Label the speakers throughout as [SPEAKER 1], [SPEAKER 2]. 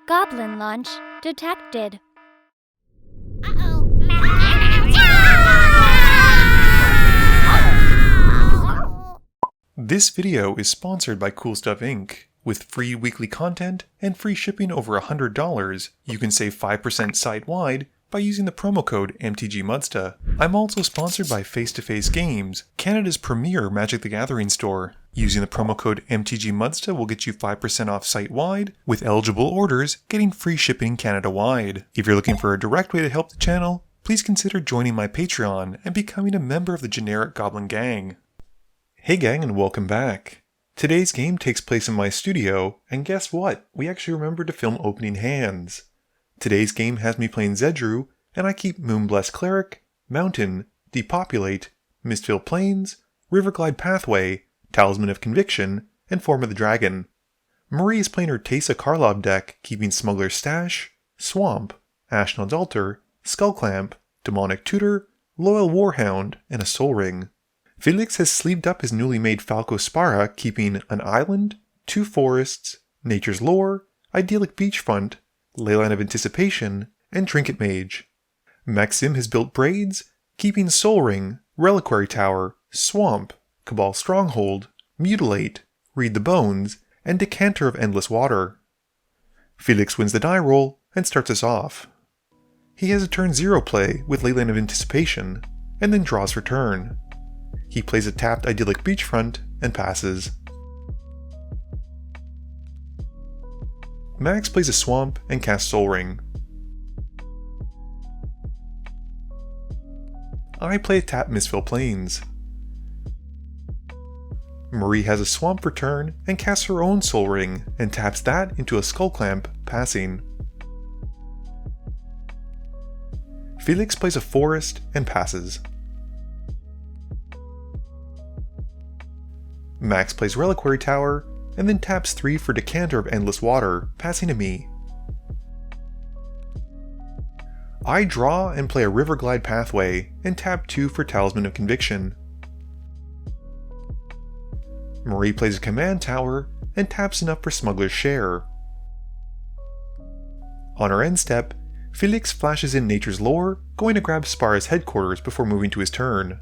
[SPEAKER 1] Goblin launch detected.
[SPEAKER 2] This video is sponsored by Cool Stuff Inc. With free weekly content and free shipping over $100, you can save 5% site-wide by using the promo code MTGMudsta. I'm also sponsored by Face to Face Games, Canada's premier Magic the Gathering store. Using the promo code MTGMudsta will get you 5% off site-wide, with eligible orders getting free shipping Canada-wide. If you're looking for a direct way to help the channel, please consider joining my Patreon and becoming a member of the generic Goblin Gang. Hey gang, and welcome back. Today's game takes place in my studio, and guess what? We actually remembered to film opening hands. Today's game has me playing Zedruu, and I keep Moonblessed Cleric, Mountain, Depopulate, Mistfall Plains, Riverglide Pathway, Talisman of Conviction, and Form of the Dragon. Marie is playing her Teysa Karlov deck, keeping Smuggler's Stash, Swamp, Ashnod's Altar, Skullclamp, Demonic Tutor, Loyal Warhound, and a Soul Ring. Felix has sleeved up his newly made Falco Spara, keeping an Island, 2 Forests, Nature's Lore, Idyllic Beachfront, Leyline of Anticipation, and Trinket Mage. Maxim has built Braids, keeping Soul Ring, Reliquary Tower, Swamp, Cabal Stronghold, Mutilate, Read the Bones, and Decanter of Endless Water. Felix wins the die roll and starts us off. He has a turn 0 play with Leyline of Anticipation, and then draws for turn. He plays a tapped Idyllic Beachfront and passes. Max plays a Swamp and casts Soul Ring. I play a tapped Mistfall Plains. Marie has a Swamp for turn and casts her own Soul Ring and taps that into a Skullclamp, passing. Felix plays a Forest and passes. Max plays Reliquary Tower, and then taps 3 for Decanter of Endless Water, passing to me. I draw and play a Riverglide Pathway, and tap 2 for Talisman of Conviction. Marie plays a Command Tower, and taps enough for Smuggler's Share. On her end step, Felix flashes in Nature's Lore, going to grab Spara's headquarters before moving to his turn.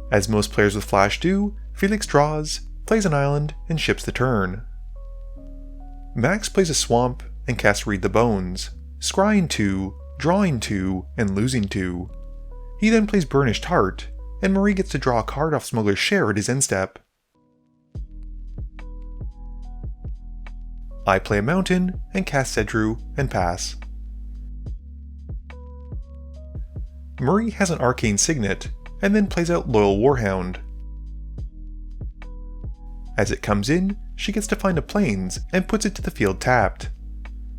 [SPEAKER 2] As most players with Flash do, Felix draws, plays an island, and ships the turn. Max plays a Swamp and casts Read the Bones, scrying 2, drawing 2, and losing 2. He then plays Burnished Heart, and Marie gets to draw a card off Smuggler's Share at his end step. I play a Mountain and cast Zedruu and pass. Marie has an Arcane Signet, and then plays out Loyal Warhound. As it comes in, she gets to find a Plains and puts it to the field tapped.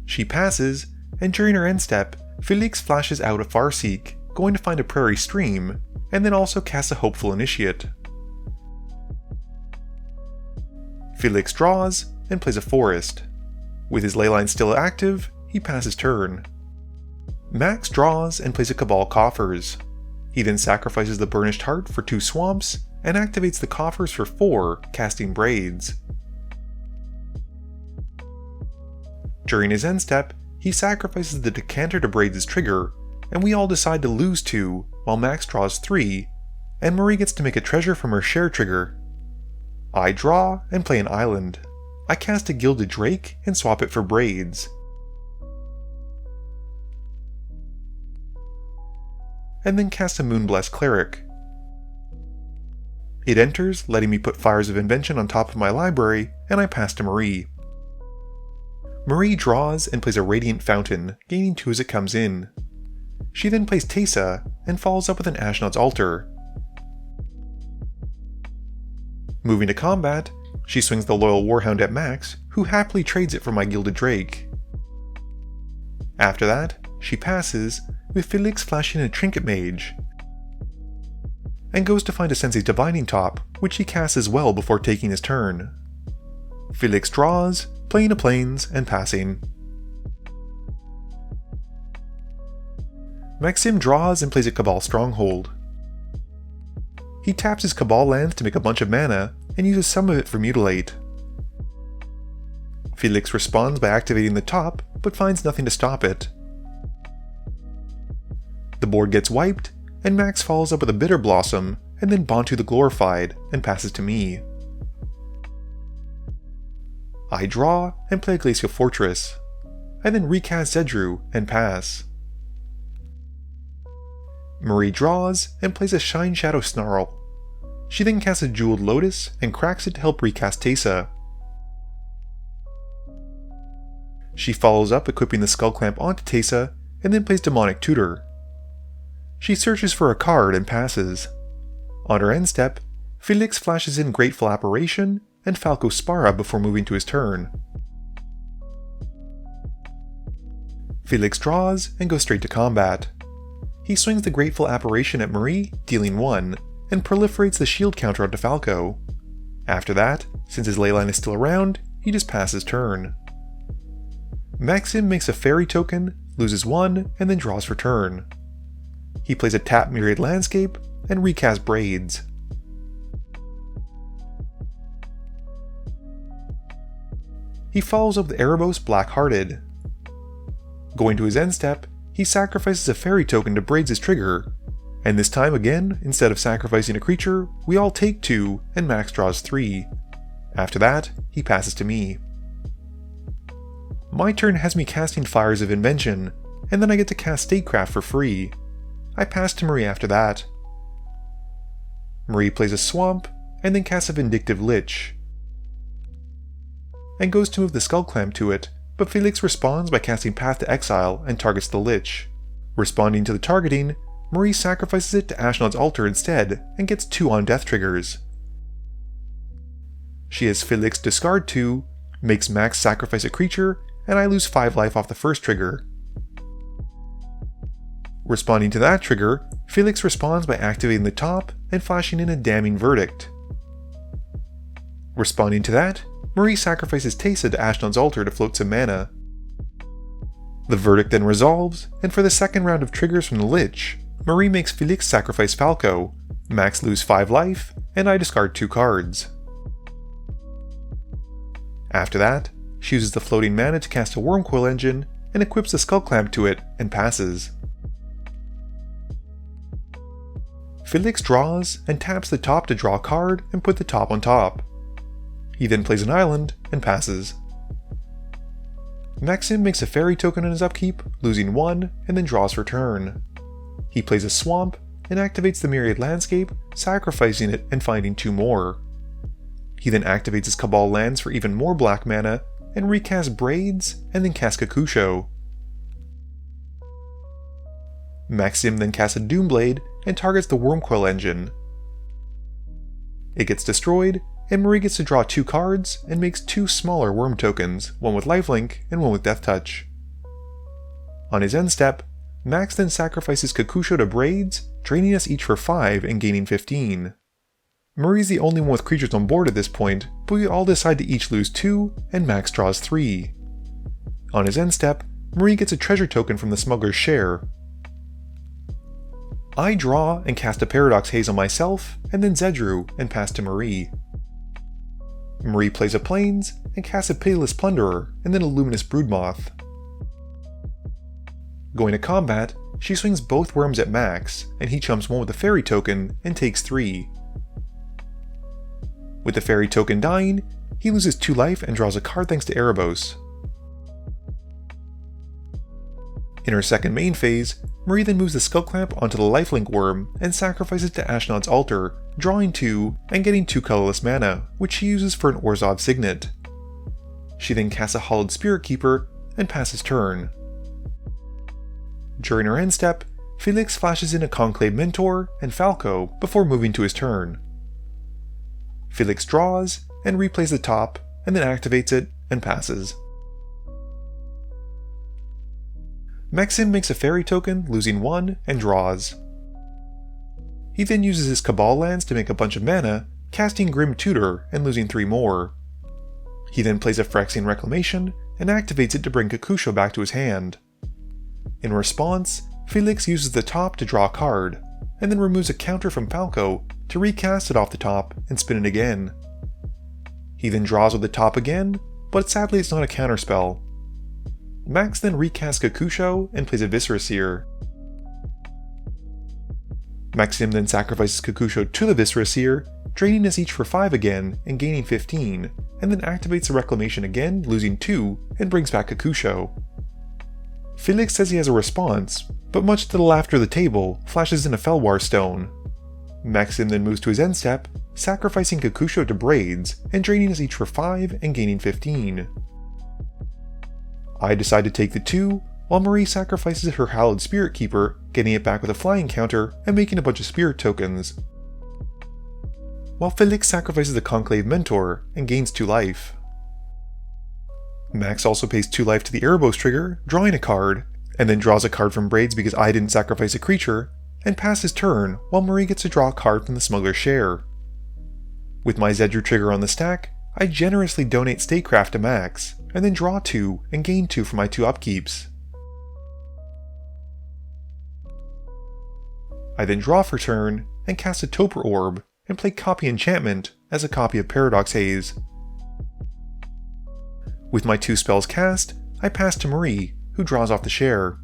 [SPEAKER 2] She passes, and during her end step, Felix flashes out a Farseek, going to find a Prairie Stream, and then also casts a Hopeful Initiate. Felix draws and plays a Forest. With his Leyline still active, he passes turn. Max draws and plays a Cabal Coffers. He then sacrifices the Burnished Heart for 2 Swamps, and activates the Coffers for 4, casting Braids. During his end step, he sacrifices the Decanter to Braids' trigger, and we all decide to lose 2, while Max draws 3, and Marie gets to make a treasure from her share trigger. I draw and play an Island. I cast a Gilded Drake and swap it for Braids. And then cast a Moonblessed Cleric. It enters, letting me put Fires of Invention on top of my library, and I pass to Marie. Marie draws and plays a Radiant Fountain, gaining 2 as it comes in. She then plays Teysa, and follows up with an Ashnod's Altar. Moving to combat, she swings the Loyal Warhound at Max, who happily trades it for my Gilded Drake. After that, she passes, with Felix flashing a Trinket Mage, and goes to find a Sensei's Divining Top, which he casts as well before taking his turn. Felix draws, playing a Plains, and passing. Maxim draws and plays a Cabal Stronghold. He taps his Cabal lands to make a bunch of mana, and uses some of it for Mutilate. Felix responds by activating the top, but finds nothing to stop it. The board gets wiped, and Max follows up with a Bitter Blossom, and then Bantu the Glorified, and passes to me. I draw and play a Glacial Fortress. I then recast Zedruu and pass. Marie draws and plays a Shine Shadow Snarl. She then casts a Jeweled Lotus and cracks it to help recast Teysa. She follows up equipping the Skull Clamp onto Teysa and then plays Demonic Tutor. She searches for a card and passes. On her end step, Felix flashes in Grateful Apparition and Falco Spara before moving to his turn. Felix draws and goes straight to combat. He swings the Grateful Apparition at Marie, dealing 1, and proliferates the shield counter onto Falco. After that, since his leyline is still around, he just passes turn. Maxim makes a fairy token, loses 1, and then draws for turn. He plays a tap Myriad Landscape and recasts Braids. He follows up with Erebos Black-Hearted. Going to his end step, he sacrifices a fairy token to Braids' trigger, and this time again, instead of sacrificing a creature, we all take 2 and Max draws 3. After that, he passes to me. My turn has me casting Fires of Invention, and then I get to cast Statecraft for free. I pass to Marie after that. Marie plays a Swamp, and then casts a Vindictive Lich, and goes to move the Skull Clamp to it, but Felix responds by casting Path to Exile and targets the Lich. Responding to the targeting, Marie sacrifices it to Ashnod's Altar instead, and gets 2 on death triggers. She has Felix discard 2, makes Max sacrifice a creature, and I lose 5 life off the first trigger. Responding to that trigger, Felix responds by activating the top and flashing in a Damning Verdict. Responding to that, Marie sacrifices Teysa to Ashnod's Altar to float some mana. The verdict then resolves, and for the second round of triggers from the Lich, Marie makes Felix sacrifice Falco, Max lose 5 life, and I discard 2 cards. After that, she uses the floating mana to cast a Wormcoil Engine, and equips the Skull Clamp to it, and passes. Felix draws, and taps the top to draw a card and put the top on top. He then plays an island, and passes. Maxim makes a fairy token on his upkeep, losing 1, and then draws for turn. He plays a swamp, and activates the Myriad Landscape, sacrificing it and finding 2 more. He then activates his Cabal lands for even more black mana, and recasts Braids, and then casts Kakusho. Maxim then casts a Doomblade, and targets the Wormcoil Engine. It gets destroyed, and Marie gets to draw 2 cards, and makes 2 smaller worm tokens, one with lifelink and one with death touch. On his end step, Max then sacrifices Kakusho to Braids, draining us each for 5 and gaining 15. Marie's the only one with creatures on board at this point, but we all decide to each lose 2, and Max draws 3. On his end step, Marie gets a treasure token from the Smuggler's Share. I draw and cast a Paradox Haze on myself, and then Zedruu, and pass to Marie. Marie plays a Plains, and casts a Pitiless Plunderer, and then a Luminous Broodmoth. Going to combat, she swings both worms at Max, and he chumps one with a fairy token, and takes 3. With the fairy token dying, he loses 2 life and draws a card thanks to Erebos. In her second main phase, Marie then moves the Skull Clamp onto the lifelink worm and sacrifices to Ashnod's Altar, drawing 2 and getting 2 colorless mana, which she uses for an Orzhov Signet. She then casts a Hollowed Spirit Keeper and passes turn. During her end step, Felix flashes in a Conclave Mentor and Falco before moving to his turn. Felix draws and replays the top, and then activates it and passes. Maxim makes a fairy token, losing 1, and draws. He then uses his Cabal lands to make a bunch of mana, casting Grim Tutor and losing 3 more. He then plays a Phyrexian Reclamation and activates it to bring Kakusho back to his hand. In response, Felix uses the top to draw a card, and then removes a counter from Falco to recast it off the top and spin it again. He then draws with the top again, but sadly it's not a counterspell. Max then recasts Kakusho and plays a Viscera Seer. Maxim then sacrifices Kakusho to the Viscera Seer, draining us each for 5 again and gaining 15, and then activates the Reclamation again, losing 2, and brings back Kakusho. Felix says he has a response, but much to the laughter of the table, flashes in a Felwar Stone. Maxim then moves to his end step, sacrificing Kakusho to Braids, and draining us each for 5 and gaining 15. I decide to take the 2, while Marie sacrifices her Hallowed Spirit Keeper, getting it back with a flying counter and making a bunch of spirit tokens. While Felix sacrifices the Conclave Mentor and gains 2 life. Max also pays 2 life to the Erebos trigger, drawing a card, and then draws a card from Braids because I didn't sacrifice a creature, and passes turn while Marie gets to draw a card from the Smuggler's Share. With my Zedruu trigger on the stack, I generously donate Statecraft to Max, and then draw 2 and gain 2 for my 2 upkeeps. I then draw for turn and cast a Toper Orb and play Copy Enchantment as a copy of Paradox Haze. With my 2 spells cast, I pass to Marie, who draws off the share.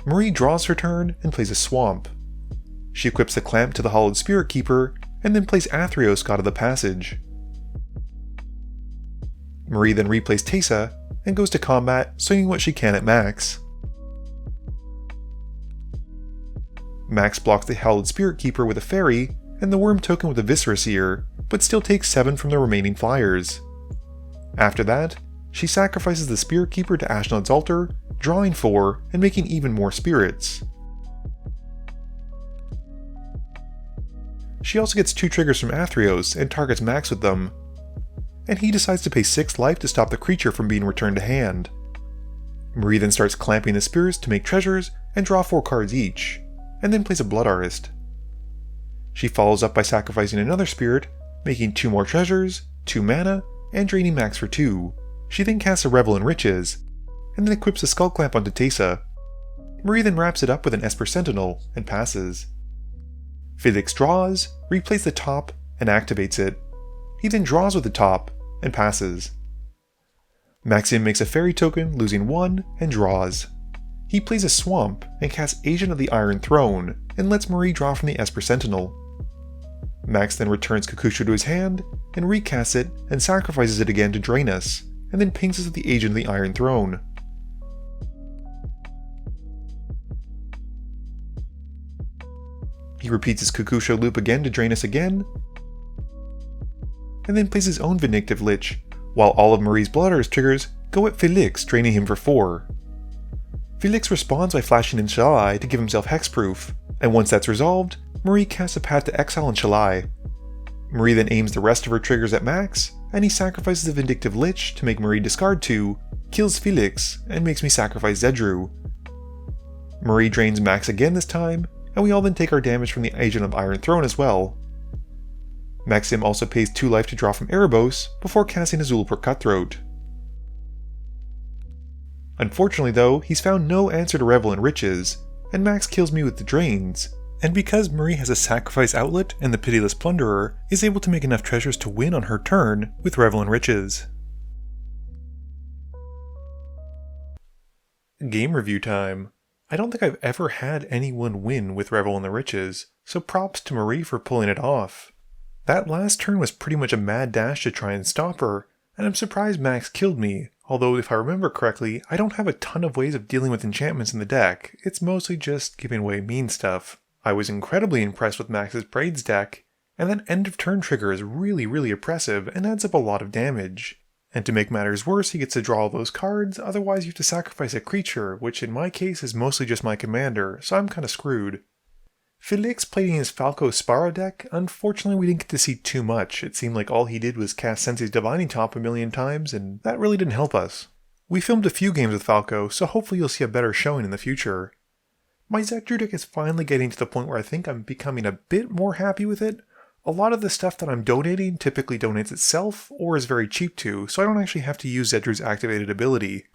[SPEAKER 2] Marie draws her turn and plays a Swamp. She equips the Clamp to the Hallowed Spirit Keeper and then plays Athreos, God of the Passage. Marie then replays Teysa and goes to combat, swinging what she can at Max. Max blocks the Hallowed Spirit Keeper with a Fairy and the Worm token with a Viscera Seer, but still takes 7 from the remaining flyers. After that, she sacrifices the Spirit Keeper to Ashnod's Altar, drawing 4 and making even more spirits. She also gets 2 triggers from Athreos and targets Max with them, and he decides to pay 6 life to stop the creature from being returned to hand. Marie then starts clamping the spirits to make treasures and draw 4 cards each, and then plays a Blood Artist. She follows up by sacrificing another spirit, making 2 more treasures, 2 mana, and draining Max for 2. She then casts a Revel in Riches, and then equips a Skull Clamp onto Teysa. Marie then wraps it up with an Esper Sentinel, and passes. Felix draws, replays the top, and activates it. He then draws with the top, and passes. Maxim makes a Fairy token, losing 1, and draws. He plays a Swamp and casts Agent of the Iron Throne, and lets Marie draw from the Esper Sentinel. Max then returns Kakusho to his hand, and recasts it and sacrifices it again to drain us, and then pings us with the Agent of the Iron Throne. He repeats his Kakusho loop again to drain us again, and then plays his own Vindictive Lich, while all of Marie's Blood Artist triggers go at Felix, draining him for 4. Felix responds by flashing in Shalai to give himself hexproof, and once that's resolved, Marie casts a Path to Exile in Shalai. Marie then aims the rest of her triggers at Max, and he sacrifices the Vindictive Lich to make Marie discard 2, kills Felix, and makes me sacrifice Zedruu. Marie drains Max again this time, and we all then take our damage from the Agent of Iron Throne as well. Maxim also pays 2 life to draw from Erebos before casting a Zulapur Cutthroat. Unfortunately though, he's found no answer to Revel in Riches, and Max kills me with the drains, and because Marie has a Sacrifice Outlet and the Pitiless Plunderer, is able to make enough treasures to win on her turn with Revel in Riches. Game review time. I don't think I've ever had anyone win with Revel in the Riches, so props to Marie for pulling it off. That last turn was pretty much a mad dash to try and stop her, and I'm surprised Max killed me, although if I remember correctly, I don't have a ton of ways of dealing with enchantments in the deck, it's mostly just giving away mean stuff. I was incredibly impressed with Max's Braids deck, and that end of turn trigger is really oppressive and adds up a lot of damage. And to make matters worse, he gets to draw all those cards, otherwise you have to sacrifice a creature, which in my case is mostly just my commander, so I'm kinda screwed. Felix played in his Falco Spara deck. Unfortunately we didn't get to see too much. It seemed like all he did was cast Sensei's Divining Top a million times, and that really didn't help us. We filmed a few games with Falco, so hopefully you'll see a better showing in the future. My Zedruu deck is finally getting to the point where I think I'm becoming a bit more happy with it. A lot of the stuff that I'm donating typically donates itself, or is very cheap to, so I don't actually have to use Zedruu's activated ability.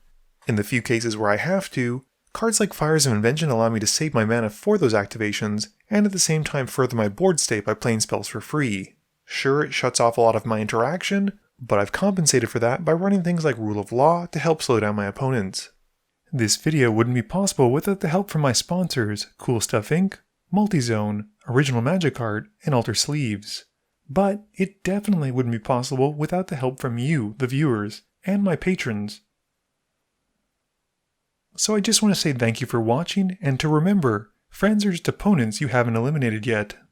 [SPEAKER 2] In the few cases where I have to, cards like Fires of Invention allow me to save my mana for those activations, and at the same time further my board state by playing spells for free. Sure, it shuts off a lot of my interaction, but I've compensated for that by running things like Rule of Law to help slow down my opponents. This video wouldn't be possible without the help from my sponsors, Cool Stuff Inc., Multizone, Original Magic Art, and Alter Sleeves. But it definitely wouldn't be possible without the help from you, the viewers, and my patrons. So I just want to say thank you for watching, and to remember, friends are just opponents you haven't eliminated yet.